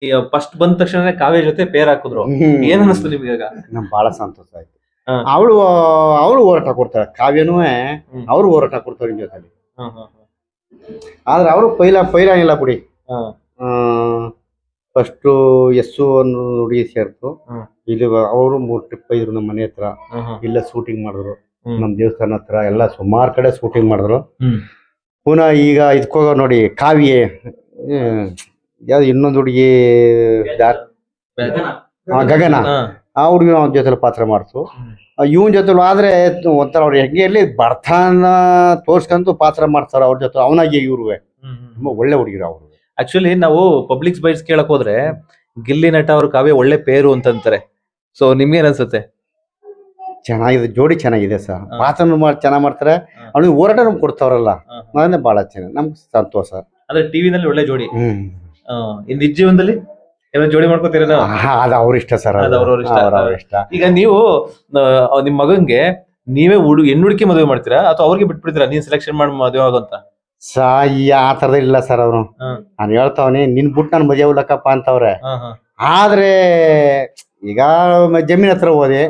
ಈಗ ಫಸ್ಟ್ ಬಂದ ತಕ್ಷಣ ಕಾವ್ಯ ಜೊತೆ ಪೇರ್ ಹಾಕಿದ್ರು. ಏನ್ ಅನಿಸ್ತು ನಿಮ್ಗೆ ಈಗ? ನಮ್ಗೆ ಬಹಳ ಸಂತೋಷ ಆಯ್ತು. ಅವಳು ಅವಳು ಹೋರಾಟ ಕೊಡ್ತಾಳೆ, ಕಾವ್ಯನೂ ಅವ್ರು ಹೋರಾಟ ಕೊಡ್ತಾರೆ ನಿಮ್ ಜೊತೆ. ಆದ್ರೆ ಅವರು ಪೈಲ ಇಲ್ಲ ಬಿಡಿ. ಫಸ್ಟ್ ಎಸ್ಸು ಅನ್ನೋ ಹುಡುಗಿ ಸೇರ್ತು. ಇಲ್ಲಿ ಅವರು 3 ಟ್ರಿಪ್ ಇದ್ರು ನಮ್ಮ ಮನೆ ಹತ್ರ. ಇಲ್ಲ ಶೂಟಿಂಗ್ ಮಾಡಿದ್ರು, ನಮ್ ದೇವಸ್ಥಾನ ಹತ್ರ ಎಲ್ಲ ಸುಮಾರು ಕಡೆ ಶೂಟಿಂಗ್ ಮಾಡಿದ್ರು. ಪುನಃ ಈಗ ಇದಕ್ಕೋಗ ನೋಡಿ ಕಾವ್ಯ ಯಾವ್ದು ಇನ್ನೊಂದು ಹುಡುಗಿ ಗಗನ, ಆ ಹುಡುಗಿ ಅವನ ಜೊತೆ ಪಾತ್ರ ಮಾಡ್ತು. ಇವನ್ ಜೊತೆ ಆದ್ರೆ ಒಂಥರ ಅವ್ರು ಹೆಂಗೆ ಇರ್ಲಿ ಬಡತನ ತೋರ್ಸ್ಕಂತು ಪಾತ್ರ ಮಾಡ್ತಾರ ಅವ್ರ ಜೊತೆ. ಅವನಾಗಿ ಇವ್ರುವೆ ತುಂಬಾ ಒಳ್ಳೆ ಹುಡುಗಿರು ಅವ್ರು. ಆಕ್ಚುಲಿ ನಾವು ಪಬ್ಲಿಕ್ ಬೈಟ್ಸ್ ಕೇಳಕ್ ಹೋದ್ರೆ ಗಿಲ್ಲಿ ನಟ ಅವ್ರ ಕಾವ್ಯ ಒಳ್ಳೆ ಪೇರು ಅಂತಂತಾರೆ. ಸೊ ನಿಮ್ಗೇನ್ ಅನ್ಸುತ್ತೆ? ಚೆನ್ನಾಗಿದೆ, ಜೋಡಿ ಚೆನ್ನಾಗಿದೆ ಸರ್. ಪಾತ್ರ ಚೆನ್ನಾಗ್ ಮಾಡ್ತಾರೆ. ಅವ್ನಿಗೆ ಹೋರಾಟ ನಮ್ಗೆ ಕೊಡ್ತಾವ್ರಲ್ಲ, ಅದನ್ನೇ ಬಹಳ ಚೆನ್ನಾಗಿ ನಮ್ಗೆ ಸಂತೋಷ. ಅಂದ್ರೆ ಟಿವಿನಲ್ಲಿ ಒಳ್ಳೆ ಜೋಡಿ. ಇನ್ ನಿಜ ಜೀವನದಲ್ಲಿ ಜೋಡಿ ಮಾಡ್ಕೋತೀರ? ಅದು ಅವ್ರ ಇಷ್ಟ ಸರ್, ಅವ್ರ ಇಷ್ಟ. ಈಗ ನೀವು ನಿಮ್ ಮಗನ್ಗೆ ನೀವೇ ಹೆಣ್ಣು ಹುಡುಕಿ ಮದುವೆ ಮಾಡ್ತೀರಾ ಅಥವಾ ಅವ್ರಿಗೆ ಬಿಟ್ಬಿಡ್ತೀರಾ ನೀನ್ ಸೆಲೆಕ್ಷನ್ ಮಾಡಿ ಮದುವೆ ಆಗೋಂತ? ಆ ತರದ ಇಲ್ಲ ಸರ್. ಅವ್ರು ನಾನು ಹೇಳ್ತಾವನಿ ನಿನ್ ಬಿಟ್ಟು ನಾನು ಮದುವೆ ಹೋಗ್ಲಕ್ಕಪ್ಪ ಅಂತವ್ರೆ. ಆದ್ರೆ ಈಗ ಜಮೀನ್ ಹತ್ರ ಹೋದೆ,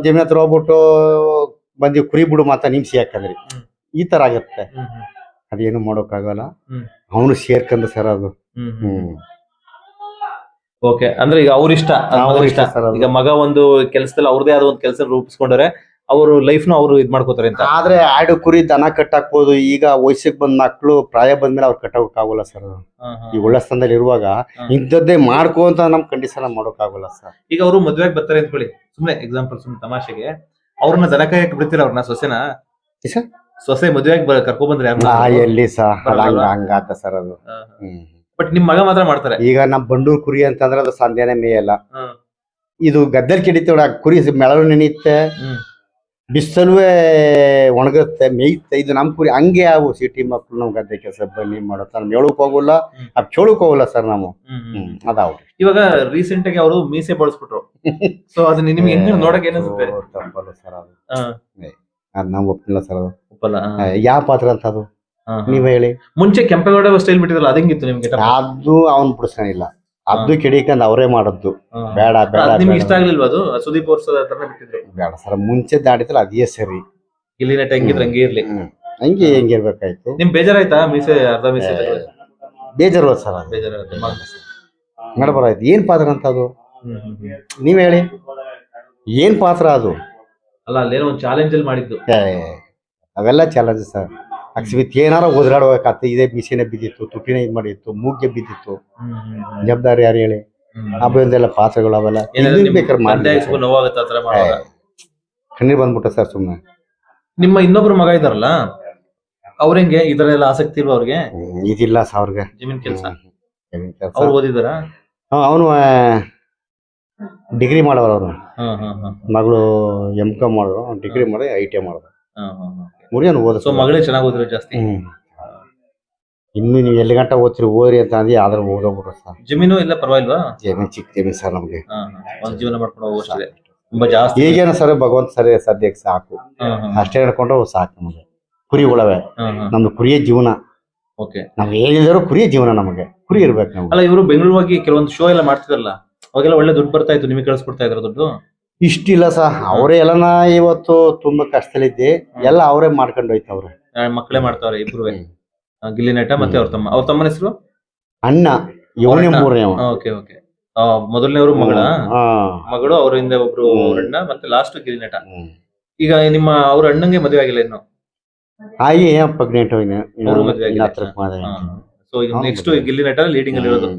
ಜಮೀನ್ ಹತ್ರ ಹೋಗ್ಬಿಟ್ಟು ಬಂದಿ ಕುರಿ ಬಿಡು ಮಾತ ನಿಮ್ಸಿ ಹಾಕಂದ್ರಿ, ಈ ತರ ಆಗತ್ತೆ. ಅದೇನು ಮಾಡೋಕ್ಕಾಗಲ್ಲ. ಅವನು ಸೇರ್ಕಂದ ಸರ್ ಅದು. ಓಕೆ, ಅಂದ್ರೆ ಈಗ ಅವ್ರ ಇಷ್ಟ. ಈಗ ಮಗ ಒಂದು ಕೆಲಸದಲ್ಲಿ ಅವ್ರದೇ ಆದ ಒಂದು ಕೆಲಸ ರೂಪಿಸ್ಕೊಂಡ್ರೆ ಅವರು ಲೈಫ್ ನ ಅವರು ಇದ್ ಮಾಡ್ಕೋತಾರೆ ಅಂತ. ಆದ್ರೆ ಆಡು ಕುರಿ ದನ ಕಟ್ಟಾಕ್ಬೋದು. ಈಗ ವಯಸ್ಸಿಗೆ ಬಂದ್ ಮಕ್ಳು ಪ್ರಾಯ ಬಂದ್ಮೇಲೆ ಅವ್ರು ಕಟ್ಟೋಕ್ ಆಗೋಲ್ಲ ಸರ್. ಈ ಒಳ್ಳೆ ಸ್ಥಾನದಲ್ಲಿ ಇರುವಾಗ ಇಂಥದ್ದೇ ಮಾಡ್ಕೋ ಅಂತ ನಮ್ ಕಂಡೀಷನ್ ಮಾಡೋಕ್ ಆಗೋಲ್ಲ ಸರ್. ಈಗ ಅವರು ಮದ್ವೆಗೆ ಬರ್ತಾರೆ ಅಂದ್ಕೊಳ್ಳಿ, ಸುಮ್ನೆ ಎಕ್ಸಾಂಪಲ್, ಸುಮ್ನೆ ತಮಾಷೆಗೆ ಅವ್ರನ್ನ ದನ ಕಾಯಕ್ ಬಿಡ್ತೀರ ಅವ್ರನ್ನ? ಸೊಸೆನ ಸೊಸೆ ಮದ್ವೆಗೆ ಕರ್ಕೊಂಡ್ ಬಂದ್ರೆ ಎಲ್ಲಿ ಸರ್ ಹಂಗಾತ ಸರ್ ಅದು. ಬಟ್ ನಿಮ್ ಮಗ ಮಾತ್ರ ಮಾಡ್ತಾರೆ. ಈಗ ನಮ್ ಬಂಡೂರ್ ಕುರಿ ಅಂತಂದ್ರೆ ಅದು ಸಂಧ್ಯಾನೆ ಮೇಯಲ್ಲ. ಇದು ಗದ್ದಲ್ ಕೆಡಿತೇವ ಕುರಿ ಮೆಳಲು ನೆನೆಯುತ್ತೆ, ಬಿಸಲುವೆ ಒಣಗುತ್ತೆ, ಮೇಯುತ್ತೆ. ಇದು ನಮ್ ಕುರಿ ಹಂಗೆ ಅವು ಸಿಟಿ ಮಕ್ಳು ನಮ್ ಗದ್ದೆ ಕೆಲಸ ಬನ್ನಿ ಮಾಡತ್ತ. ನಮ್ ಹೇಳಕ್ ಹೋಗಲ್ಲ, ಕೇಳಕ್ ಹೋಗಲ್ಲ ಸರ್ ನಾವು. ಅದಾವ್ ಇವಾಗ ರೀಸೆಂಟ್ ಆಗಿ ಅವರು ಮೀಸೆ ಬಳಸ್ಬಿಟ್ರು. ಸೊ ಅದು ನಿಮ್ಗೆ ನೋಡಕ್ ಏನಿಸುತ್ತೆ? ತಪ್ಪಲ್ಲ ಸರ್ ಅದು. ಅದ್ ನಾವ್ ಒಪ್ಪಿಲ್ಲ ಸರ್. ಅದು ಒಪ್ಪಲ್ಲ. ಯಾವ ಪಾತ್ರ ಅಂತ ಅದು ನೀವ್ ಹೇಳಿ. ಮುಂಚೆ ಕೆಂಪೇಗೌಡ ಸ್ಟೈಲ್ ಬಿಟ್ಟಿದ್ರಲ್ಲ, ಅದಂಗಿತ್ತು ನಿಮ್ಗೆ? ಅದು ಅವ್ನ್ ಬಿಡಿಸ್ಕೊಂಡಿಲ್ಲ, ಅದು ಕೆಡಿಕಂದ್ ಅವರೇ ಮಾಡದ್ದು. ಬೇಡ ಬೇಡ ನಿಮ್ಗೆ ಇಷ್ಟ ಆಗ್ಲಿಲ್ವಾ ಅದು? ಸುದೀಪ್ ಅವ್ರ ಬಿಟ್ಟಿದ್ರು. ಬೇಡ ಸರ್, ಮುಂಚೆ ದಾಡಿತಲ್ಲ ಅದೇ ಸರಿ. ಗಿಲ್ಲಿ ನಟ ಹೆಂಗಿದ್ರೆ ಹಂಗೆ ಇರ್ಲಿ, ಹಂಗೆ ಹೆಂಗಿರ್ಬೇಕಾಯ್ತು. ನಿಮ್ ಬೇಜಾರಾಯ್ತಾ ಮೀಸೆ ಅರ್ಧ ಮೀಸೆ? ಬೇಜಾರು ಸರ್, ನಡಬಾರಾಯ್ತು. ಏನ್ ಪಾತ್ರ ಅಂತ ಅದು ನೀವ್ ಹೇಳಿ, ಏನ್ ಪಾತ್ರ ಅದು? ಅಲ್ಲ, ಅಲ್ಲೇನೋ ಒಂದು ಚಾಲೆಂಜ್ ಅಲ್ಲಿ ಮಾಡಿದ್ದು. ಅವೆಲ್ಲ ಚಾಲೆಂಜ್ ಸರ್. ಅಕ್ಷಿತ್ ಏನಾರ ಓದಾಡ್ಬೇಕಾಗ್ತದೆ. ಇದೇ ಬಿಸಿನೇ ಬಿದ್ದಿತ್ತು, ತುಟಿನೇ ಇದ್ ಮಾಡಿತ್ತು, ಮೂಗ್ಗೆ ಬಿದ್ದಿತ್ತು. ಜವಾಬ್ದಾರಿ ಯಾರು ಹೇಳಿ? ಅವೆಲ್ಲ ಪಾತ್ರಗಳು ಅವೆಲ್ಲ ಕಣ್ಣೀರ್ ಬಂದ್ಬಿಟ್ಟ ಸರ್ ಸುಮ್ನೆ. ನಿಮ್ಮ ಇನ್ನೊಬ್ರು ಮಗ ಇದಾರಲ್ಲ, ಅವ್ರ ಹೆಂಗೆ ಇದರೆಲ್ಲ ಆಸಕ್ತಿ ಇಲ್ವಾ ಅವ್ರಿಗೆ? ಇದಿಲ್ಲ ಸರ್ ಅವ್ರಿಗೆ ಜಮೀನ್ ಕೆಲಸ. ಅವ್ರು ಓದಿದಾರ? ಅವನು ಡಿಗ್ರಿ ಮಾಡವ್ರ. ಅವ್ರು ಮಗಳು M.Com ಮಾಡೋರು, ಡಿಗ್ರಿ ಮಾಡಿ ITI ಮಾಡೋರು. ಸೊ ಮಗಳೇ ಚೆನ್ನಾಗಿ ಓದಿರೋ ಜಾಸ್ತಿ. ಇನ್ನು ನೀವು ಎಲ್ಲಿ ಗಂಟ ಓದ್ತಿರಿ ಓದ್ರಿ ಅಂತ ಅಂದಿ, ಆದ್ರೆ ಓದೋಗ್ಬಿಟ್ರು ಸರ್. ಜಮೀನು ಇಲ್ಲ ಪರವಾಗಿಲ್ವಾ? ಜಮೀನ್ ಚಿಕ್ಕ ಜಮೀನ್ ಸರ್ ನಮ್ಗೆ. ಒಂದ್ ಜೀವನ ಮಾಡ್ಕೊಂಡು ಹೋಗೋಷ್ಟೇ ತುಂಬಾ ಜಾಸ್ತಿ. ಈಗೇನ ಸರ್ ಭಗವಂತ ಸರಿ ಸದ್ಯಕ್ಕೆ ಸಾಕು, ಅಷ್ಟೇ ಹೇಳ್ಕೊಂಡ್ರೆ ಸಾಕು ನಮಗೆ. ಕುರಿ ಉಳವೆ ನಮ್ದು ಕುರಿಯ ಜೀವನ. ನಾವ್ ಹೇಳಿದ್ರು ಕುರಿಯ ಜೀವನ, ನಮಗೆ ಕುರಿ ಇರ್ಬೇಕು ನಮ್ಗೆ. ಅಲ್ಲ, ಇವರು ಬೆಂಗಳೂರು ಹೋಗಿ ಕೆಲವೊಂದು ಶೋ ಎಲ್ಲ ಮಾಡ್ತಿದ್ರಲ್ಲ, ಅವಾಗೆಲ್ಲ ಒಳ್ಳೆ ದುಡ್ಡು ಬರ್ತಾ ಇತ್ತು, ನಿಮಗೆ ಕಳಿಸ್ಕೊಡ್ತಾ ಇದ್ರ ದುಡ್ಡು? ಇಷ್ಟಿಲ್ಲ ಸರ್, ಅವರೇ ಎಲ್ಲನ ಇವತ್ತು ತುಂಬಾ ಕಷ್ಟದಲ್ಲಿದ್ದೆ ಎಲ್ಲ ಅವರೇ ಮಾಡ್ಕೊಂಡು ಹೋಯ್ತವ್ರೆ. ಮಕ್ಕಳೇ ಮಾಡ್ತಾವ್ರೆ ಇಬ್ರು, ಗಿಲ್ಲಿ ನಟ ಮತ್ತೆ ಅವ್ರ ತಮ್ಮ. ಅವ್ರ ತಮ್ಮನ ಹೆಸರು ಅಣ್ಣ, ಇವನೇ ಮೂರನೇ. ಮೊದಲನೇವರು ಮಗಳು, ಅವರಿಂದ ಒಬ್ರು ಅಣ್ಣ, ಮತ್ತೆ ಲಾಸ್ಟ್ ಗಿಲ್ಲಿ ನಟ. ಈಗ ನಿಮ್ಮ ಅವ್ರ ಅಣ್ಣಂಗೆ ಮದುವೆ ಆಗಿಲ್ಲ ಇನ್ನು? ಹಾಗೆ ಪ್ರೆಗ್ನೆಂಟ್ ಸೊ ಈಗ ನೆಕ್ಸ್ಟ್ ಗಿಲ್ಲಿ ನಟ ಲೀಡಿಂಗ್ ಅಲ್ಲಿ ಇರೋದು.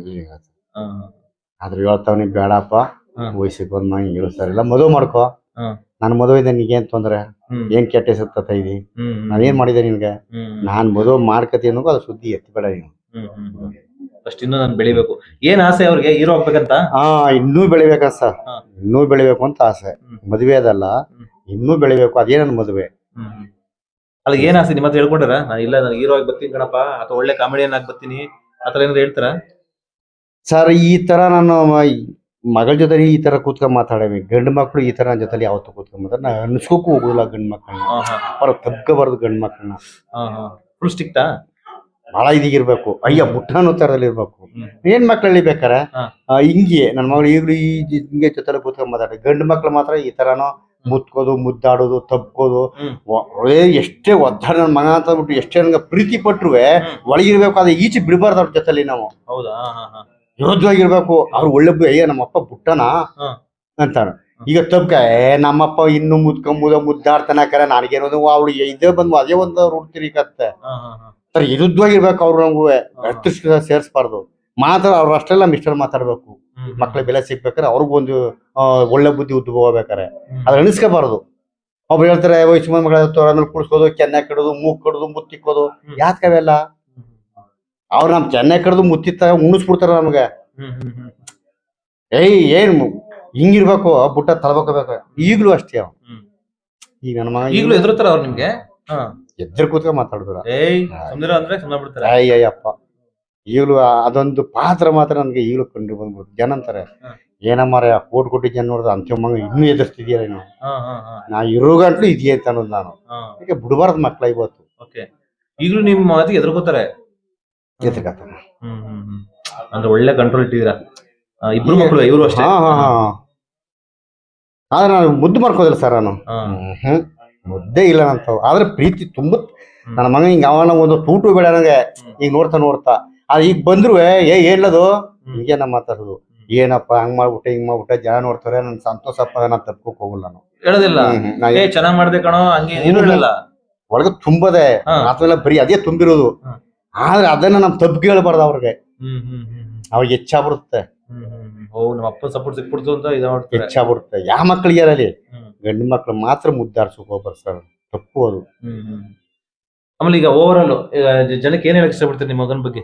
ಆದ್ರೆ ಹೇಳ್ತಾವನಿ ಬೇಡಪ್ಪ, ವಯಸ್ಸಿಗೆ ಬಂದ್ ಹಿಂಗಿರೋ ಸರ್ ಇಲ್ಲ, ಮದುವೆ ಮಾಡ್ಕೋ. ನಾನು ಮದುವೆ ಇದೆ, ನಿಗೇನ್ ತೊಂದ್ರೆ? ಏನ್ ಕೆಟ್ಟ ಹೆಸರು ಇದಿ? ನಾನೇನ್ ಮಾಡಿದೆ ನಿನ್ಗೆ? ನಾನ್ ಮದುವೆ ಮಾಡ್ಕತಿ ಅನ್ನೋದು ಅದು ಸುದ್ದಿ ಎತ್ತಬೇಡ ನೀನು. ಫಸ್ಟ್ ಇನ್ನೂ ನಾನು ಬೆಳಿಬೇಕು. ಏನ್ ಆಸೆ ಅವ್ರಿಗೆ? ಹೀರೋ ಆಗ್ಬೇಕಂತ? ಇನ್ನೂ ಬೆಳಿಬೇಕ ಸರ್, ಇನ್ನೂ ಬೆಳಿಬೇಕು ಅಂತ ಆಸೆ. ಮದುವೆ ಅದಲ್ಲ, ಇನ್ನೂ ಬೆಳಿಬೇಕು. ಅದೇ ನನ್ನ ಮದುವೆ. ಅಲ್ಲ, ಏನ್ ಆಸೆ ನಿಮ್ಮ ಹತ್ರ ಹೇಳ್ಕೊಂಡ್ರ? ನಾನು ಇಲ್ಲ, ನಾನು ಹೀರೋ ಆಗಿ ಬರ್ತೀನಿ ಕಣಪ್ಪ, ಅಥವಾ ಒಳ್ಳೆ ಕಾಮಿಡಿಯನ್ ಆಗಿ ಬರ್ತೀನಿ, ಆತರ ಏನಾದ್ರು ಹೇಳ್ತಾರ? ಸರ್, ಈ ತರ ನಾನು ಮಗಳ ಜೊತೆ ಈ ತರ ಕೂತ್ಕೊಂಡ್ ಮಾತಾಡವಿ. ಗಂಡು ಮಕ್ಳು ಈ ತರ ನನ್ನ ಜೊತೆ ಯಾವತ್ತೂ ಕೂತ್ಕೊಂಡ್ ಮಾತಾಡ, ನಾ ಅನ್ಸ್ಕೋಕು ಹೋಗುದಿಲ್ಲ ಗಂಡು ಮಕ್ಕಳನ್ನ. ಅವ್ರ ತಗ್ಗಬಾರ್ದು ಗಂಡು ಮಕ್ಕಳನ್ನ. ಫುಲ್ ಸ್ಟಿಕ್ಟಾ? ಬಹಳ ಇದಿಗಿರ್ಬೇಕು, ಅಯ್ಯ ಬುಟ್ಟ ಅನ್ನೋ ತರದಲ್ಲಿ ಇರ್ಬೇಕು. ಹೆಣ್ ಮಕ್ಳಲ್ಲಿ ಬೇಕಾರೆ ಹಿಂಗೆ ನನ್ನ ಮಗಳು ಈಗಲೂ ಹಿಂಗೆ ಜೊತೆ ಕೂತ್ಕೊಂಡ್ ಮಾತಾಡ. ಗಂಡು ಮಕ್ಳು ಮಾತ್ರ ಈ ತರನೋ ಮುತ್ಕೋದು, ಮುದ್ದಾಡೋದು, ತಬ್ಕೋದು, ಎಷ್ಟೇ ಒದ್ದಾಡ ನನ್ನ ಮಗ ಅಂತ ಅಂದ್ಬಿಟ್ಟು ಎಷ್ಟೇ ನನ್ಗೆ ಪ್ರೀತಿ ಪಟ್ರು ಒಳಗಿರ್ಬೇಕು, ಅದೇ ಈಚೆ ಬಿಡಬಾರ್ದು ಅವ್ರ ಜೊತೆಲಿ ನಾವು. ಹೌದಾ? ವಿರೋಧವಾಗಿರ್ಬೇಕು. ಅವ್ರು ಒಳ್ಳೆ ಅಯ್ಯ ನಮ್ಮಪ್ಪ ಬುಟ್ಟನ ಅಂತಾನ. ಈಗ ತಬ್ಕ ನಮ್ಮಪ್ಪ ಇನ್ನು ಮುದ್ದಾಡ್ತಾನ ಕರೆ ನನಗೇನೋದು ಅವ್ಳು ಇದೇ ಬಂದು ಅದೇ ಒಂದು ರೂಢ್ತಿರಿ ಕತ್ತೆ ಸರ್. ವಿರುದ್ಧವಾಗಿರ್ಬೇಕು. ಅವ್ರು ನಮಗೂ ಸೇರ್ಸ್ಬಾರ್ದು. ಮಾತ್ರ ಅವ್ರು ಅಷ್ಟೆಲ್ಲ ಮಿಸ್ಟರ್ ಮಾತಾಡ್ಬೇಕು. ಮಕ್ಳ ಬೆಲೆ ಸಿಗ್ಬೇಕಾರೆ ಅವ್ರಿಗೊಂದು ಒಳ್ಳೆ ಬುದ್ಧಿ ಹೋಗ್ಬೇಕಾರೆ ಅದ್ರ ಅನಿಸ್ಕೋಬಾರ್ದು. ಒಬ್ರು ಹೇಳ್ತಾರೆ ವಯಸ್ಸು ಮಗಳ ಆಮೇಲೆ ಕುಡಿಸ್ಕೋದು, ಕೆನ್ನೆ ಕಡೋದು, ಮೂಗ್ ಕಡೋದು, ಮುತ್ತಿಕ್ಕೋದು, ಯಾಕವೆಲ್ಲ ಅವ್ರು ನಮ್ ಕೆನ್ನೆ ಕಡ್ದು ಮುತ್ತಿತ್ತ ಉಣಿಸ್ಬಿಡ್ತಾರ ನಮ್ಗೆ. ಏನ್ ಹಿಂಗಿರ್ಬೇಕು, ಬುಟ್ಟ ತಳ್ಬೇಕು. ಈಗ್ಲೂ ಅಷ್ಟೇ ಅವ. ಈಗ ನನ್ನ ಮಗ ಈಗಲೂ ಎದುರುತ್ತಾರ ಅವ್ರು ನಿಮ್ಗೆ? ಎದ್ರ ಕೂತ್ಕ ಮಾತಾಡಿದ್ರ ಅಯ್ಯಪ್ಪ. ಈಗಲೂ ಅದೊಂದು ಪಾತ್ರ ಮಾತ್ರ ನನ್ಗೆ ಈಗಲೂ ಕಂಡು ಬಂದ್ಬಿಟ್ಟು ಜನ ಅಂತಾರೆ ಏನಮ್ಮಾರ ಕೋಟಿ ಜನ ನೋಡಿದ ಅಂತ್ಯ ಮಗ ಇನ್ನೂ ಎದುರಿಸ್ತಿದ್ಯಾ ನೀನು, ನಾ ಇರೋ ಗಂಟ್ಲು ಇದೆಯಾ ಅಂತ ಅನ್ನೋದು ನಾನು. ಯಾಕೆ ಬಿಡಬಾರ್ದು ಮಕ್ಳ ಇವತ್ತು. ಈಗಲೂ ನಿಮ್ಮ ಮಾತಿಗೆ ಎದುರ್ಕೋತಾರೆ. ಎದುರ್ಕತ್ತಾನ ಅಂದ್ರೆ ಒಳ್ಳೆ ಕಂಟ್ರೋಲ್ ಇಟ್ಟಿದ್ದೀರಾ ಇಬ್ರು ಮಕ್ಕಳು. ಇವರು ಅಷ್ಟೇ. ಆದ್ರೆ ನಾನು ಮುದ್ದು ಮಾಡ್ಕೋದಿಲ್ಲ ಸರ್. ನಾನು ಮುದ್ದೆ ಇಲ್ಲ ನಂತ. ಆದ್ರೆ ಪ್ರೀತಿ ತುಂಬ ನನ್ನ ಮಗ ಹಿಂಗ ಅವನ ಒಂದು ತೂಟು ಬೇಡ ನನಗೆ. ಈಗ ನೋಡ್ತಾ ಅದ್ ಈಗ ಬಂದ್ರು ಹೇಳದು ಹಿಂಗೇನ ಮಾತಾಡೋದು, ಏನಪ್ಪ ಹಂಗ್ ಮಾಡ್ಬಿಟ್ಟೆ ಹಿಂಗ್ ಮಾಡ್ಬಿಟ್ಟೆ ಜನ ನೋಡ್ತಾರೆ, ನನ್ ಸಂತೋಷಪ್ಪ ನಾನು ತಪ್ಕೋಕ್ ಹೋಗಲ್ಲ. ನಾನು ಹೇಳೋದಿಲ್ಲ ಚೆನ್ನಾಗ್ ಮಾಡ್ದೆ ಕಣೋ ಹಂಗೆ ಹೇಳಲ್ಲ. ಒಳಗ ತುಂಬದೆ ಮಾತೆಲ್ಲ ಬರೀ ಅದೇ ತುಂಬಿರೋದು. ಆದ್ರೆ ಅದನ್ನ ನಮ್ ತಪ್ಪು ಹೇಳ್ಬಾರ್ದು ಅವ್ರಿಗೆ. ಅವ್ರಿಗೆ ಹೆಚ್ಚಾಗ್ಬಿಡುತ್ತೆ. ನಮ್ಮ ಅಪ್ಪ ಸಪೋರ್ಟ್ ಸಿಕ್ಬಿಡ್ತು ಅಂತ ಹೆಚ್ಚಾಗ್ಬಿಡುತ್ತೆ. ಯಾವ ಮಕ್ಳಿಗೆ ಇರಲಿ, ಗಂಡು ಮಕ್ಳು ಮಾತ್ರ ಮುದ್ದಾಡ್ಸಕ್ ಹೋಗ್ಬಾರ್ದು ಸರ್. ತಪ್ಪು ಅದು. ಆಮೇಲೆ ಈಗ ಓವರ್ ಆಲ್ ಜನಕ್ಕೆ ಏನ್ ಹೇಳಕ್ ಇಷ್ಟಪಡ್ತೀರಿ ನಿಮ್ಮ ಮಗನ ಬಗ್ಗೆ?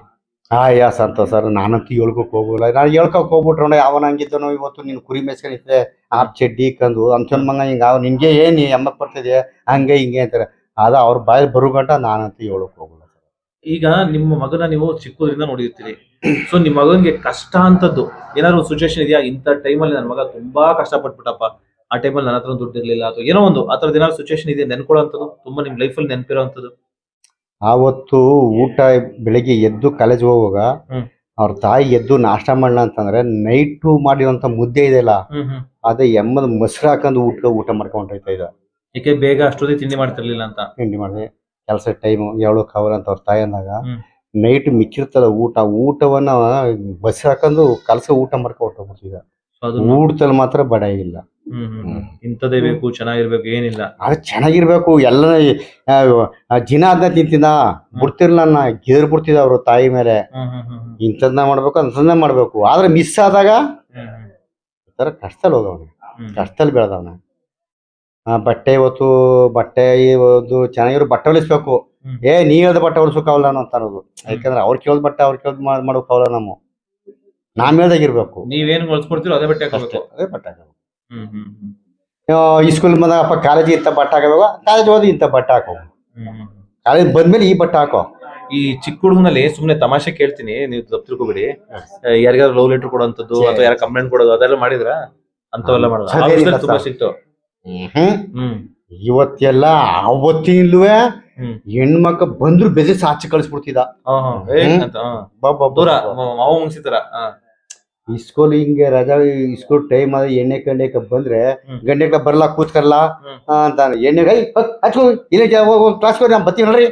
ಸಂತೋಷ ಸರ್. ನಾನಂತೂ ಹೇಳ್ಕೊಕ್ ಹೋಗಲ್ಲ. ನಾನು ಹೇಳ್ಕೊಕ್ ಹೋಗ್ಬಿಟ್ರೆ ಅವನ ಹಂಗಿದ್ದನೋ ಇವತ್ತು ನೀನು ಕುರಿ ಮೇಸ್ಕೊಂಡಿದ್ದೆ ಆಪ್ ಚಡ್ಡಿ ಕಂದು ಅಂತಂದ್ ಮಗ ಹಿಂಗ ನಿನ್ಗೆ ಏನ್ ಅಮ್ಮಕ್ ಬರ್ತಿದ್ಯಾ ಹಂಗೆ ಹಿಂಗೆ ಅಂತಾರೆ. ಅದ ಅವ್ರ ಬಾಯಲ್ಲಿ ಬರೋ ಗಂಟ ನಾನಂತೂ ಹೇಳಕ್ ಹೋಗಲ್ಲ ಸರ್. ಈಗ ನಿಮ್ಮ ಮಗನ ನೀವು ಚಿಕ್ಕದ್ರಿಂದ ನೋಡಿರ್ತೀರಿ. ಸೊ ನಿಮ್ ಮಗನ್ಗೆ ಕಷ್ಟ ಅಂತದ್ದು ಏನಾದ್ರು ಸಿಚುವೇಶನ್ ಇದೆಯಾ? ಇಂಥ ಟೈಮಲ್ಲಿ ನನ್ನ ಮಗ ತುಂಬಾ ಕಷ್ಟಪಟ್ಬಿಟ್ಟಪ್ಪ, ಆ ಟೈಮಲ್ಲಿ ನನ್ನ ಹತ್ರ ದುಡ್ಡು ಇರ್ಲಿಲ್ಲ ಅಥವಾ ಏನೋ ಒಂದು ಆ ಥರದ್ದು ಏನಾದ್ರು ಸಿಚುವೇಶನ್ ಇದೆ ನೆನ್ಕೊಳ್ಳೋಂಥದ್ದು, ತುಂಬಾ ನಿಮ್ ಲೈಫಲ್ಲಿ ನೆನಪಿರೋಂಥದ್ದು? ಆವತ್ತು ಊಟ ಬೆಳಿಗ್ಗೆ ಎದ್ದು ಕಾಲೇಜ್ ಹೋಗುವಾಗ ಅವ್ರ ತಾಯಿ ಎದ್ದು ನಾಷ್ಟ ಮಾಡಲ ಅಂತಂದ್ರೆ ನೈಟು ಮಾಡಿರುವಂತ ಮುದ್ದೆ ಇದೆಯಲ್ಲ ಅದೇ ಎಮ್ಮದ ಮೊಸರು ಹಾಕೊಂಡು ಊಟ ಮಾಡ್ಕೊಂಡು ಹೋಗ್ತಾ ಇದ್ದ. ಏಕೆ ಬೇಗ ಅಷ್ಟೊತ್ತಿಗೆ ತಿಂಡಿ ಮಾಡ್ತಿರ್ಲಿಲ್ಲ ಅಂತ? ತಿಂಡಿ ಮಾಡಿದೆ ಕೆಲಸ ಟೈಮ್ 7 ಅವರ್ ಅಂತ ಅವ್ರ ತಾಯಿ ಅಂದಾಗ ನೈಟ್ ಮಿಕ್ಕಿರ್ತದ ಊಟವನ್ನ ಬಸ್ ಹಾಕೊಂಡು ಕಲಸ ಊಟ ಮಾಡ್ಕೊಂಡು ಹೊಟ್ಟೋಗ್ಬಿಡ್ತಿದ್ದ. ಊಟದಲ್ಲಿ ಮಾತ್ರ ಬಡ ಇಲ್ಲ. ಇಂಥದೇ ಬೇಕು, ಚೆನ್ನಾಗಿರ್ಬೇಕು ಏನಿಲ್ಲ. ಅದು ಚೆನ್ನಾಗಿರ್ಬೇಕು. ಎಲ್ಲ ಜಿನ ಅದನ್ನ ತಿಂತಿದ್ದ ಬಿಡ್ತಿರ್ಲ ಗೆದ್ರ ಬಿಡ್ತಿದ್ದ ಅವ್ರ ತಾಯಿ ಮೇಲೆ. ಇಂಥದ್ನ ಮಾಡ್ಬೇಕು ಅಂತದ್ನ ಮಾಡ್ಬೇಕು. ಆದ್ರೆ ಮಿಸ್ ಆದಾಗ ತರ ಕಷ್ಟದಲ್ಲಿ ಹೋಗವನ, ಕಷ್ಟದಲ್ಲಿ ಬೆಳೆದವನ. ಬಟ್ಟೆ ಇವತ್ತು ಚೆನ್ನಾಗಿರೋ ಬಟ್ಟೆ ಹೊಲಿಸ್ಬೇಕು. ನೀ ಹೇಳ್ದ ಬಟ್ಟೆ ಹೊಲಿಸೋಕಾವಲ್ಲ ಅಂತ ಅನ್ನೋದು. ಯಾಕಂದ್ರೆ ಅವ್ರು ಕೇಳೋದ್ ಬಟ್ಟೆ ಅವ್ರು ಕೇಳೋದ್ ಮಾಡೋಕಾವಲ್ಲ. ನಮ್ಮ ನಾವ್ ಹೇಳ್ದಾಗಿರ್ಬೇಕು. ನೀವೇನ್ ಹೊಲ್ಸ್ಕೊಡ್ತೀರೋ ಅದೇ ಬಟ್ಟೆ ಹಾಕಬೇಕು. ಅದೇ ಬಟ್ಟೆ ಹಾಕಬೇಕು. ಈ ಸ್ಕೂಲ್ ಬಂದಾಗ ಕಾಲೇಜ್ ಇಂಥ ಬಟ್ಟೆ ಹಾಕಬೇಕು, ಕಾಲೇಜ್ ಹೋದ್ ಇಂಥ ಬಟ್ಟೆ ಹಾಕೋ, ಕಾಲೇಜ್ ಬಂದ್ಮೇಲೆ ಈ ಬಟ್ಟೆ ಹಾಕೋ. ಈ ಚಿಕ್ಕ ಹುಡುಗನಲ್ಲಿ ಸುಮ್ನೆ ತಮಾಷೆ ಕೇಳ್ತೀನಿ, ನೀವು ತಪ್ಪು ತಿಳ್ಕೊಬೇಡಿ. ಯಾರಿಗಾದ್ರು ಲವ್ ಲೆಟರ್ ಕೊಡೋಂಥದ್ದು ಅಥವಾ ಯಾರ ಕಂಪ್ಲೇಂಟ್ ಕೊಡೋದು ಅದೆಲ್ಲ ಮಾಡಿದ್ರ? ಅಂತವೆಲ್ಲ ಮಾಡೋದು ತುಂಬಾ ಸಿಕ್ತು. ಇವತ್ತೆಲ್ಲ ಅವತ್ತಿನಲ್ಲೂ ಹೆಣ್ಮಕ್ಳು ಬಂದ್ರು ಬೆದರಿಸಿ ಆಚೆ ಕಳಿಸ್ಬಿಡ್ತಿದ್ದ. ಇಸ್ಕೂಲ್ ಹಿಂಗೆ ರಜಾ ಇಸ್ಕೂಲ್ ಟೈಮ್ ಆದ್ರೆ ಎಣ್ಣೆ ಕಂಡೆಕ ಬಂದ್ರೆ ಗಂಡೆಕ ಬರ್ಲಾ ಕೂತ್ಕರ್ಲಾ ಅಂತ ಎಣ್ಣೆ ಕ್ಲಾಸ್ ನಮ್ ಬತ್ತಿ ನೋಡ್ರಿ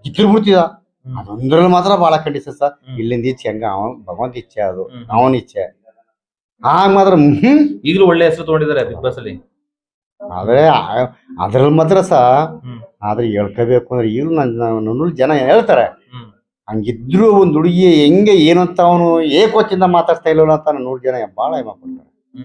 ಕಿತ್ತಿರ್ ಬಿಡ್ತಿದ. ಅದೊಂದ್ರಲ್ಲಿ ಮಾತ್ರ ಬಹಳ ಖಂಡಿತ ಸರ್. ಇಲ್ಲಿಂದ ಇಚ್ಛೆ ಹಂಗ ಅವನ್ ಭಗವಂತ ಇಚ್ಛೆ, ಅದು ಅವನ ಇಚ್ಛೆ. ಆಗ ಮಾತ್ರ ಈಗಲೂ ಒಳ್ಳೆ ಹೆಸರು ತಗೊಂಡಿದ್ದಾರೆ ಬಿಗ್ ಬಾಸ್ ಅಲ್ಲಿ. ಆದ್ರೆ ಅದ್ರಲ್ಲಿ ಮಾತ್ರ ಆದ್ರೆ ಹೇಳ್ಕೋಬೇಕು ಅಂದ್ರೆ ಈಗಲೂ ನನ್ನ ಜನ ಹೇಳ್ತಾರೆ ಹಂಗಿದ್ರು ಒಂದ್ ಹುಡುಗಿ ಹೆಂಗೆ ಏನು ಅಂತ ಅವನು ಏಕೋಚಿಂದ ಮಾತಾಡ್ತಾ ಇಲ್ಲ ಅಂತ 100 ಜನ ಬಹಳ ಹೆಮ್ಮೆ ಪಡ್ತಾರೆ.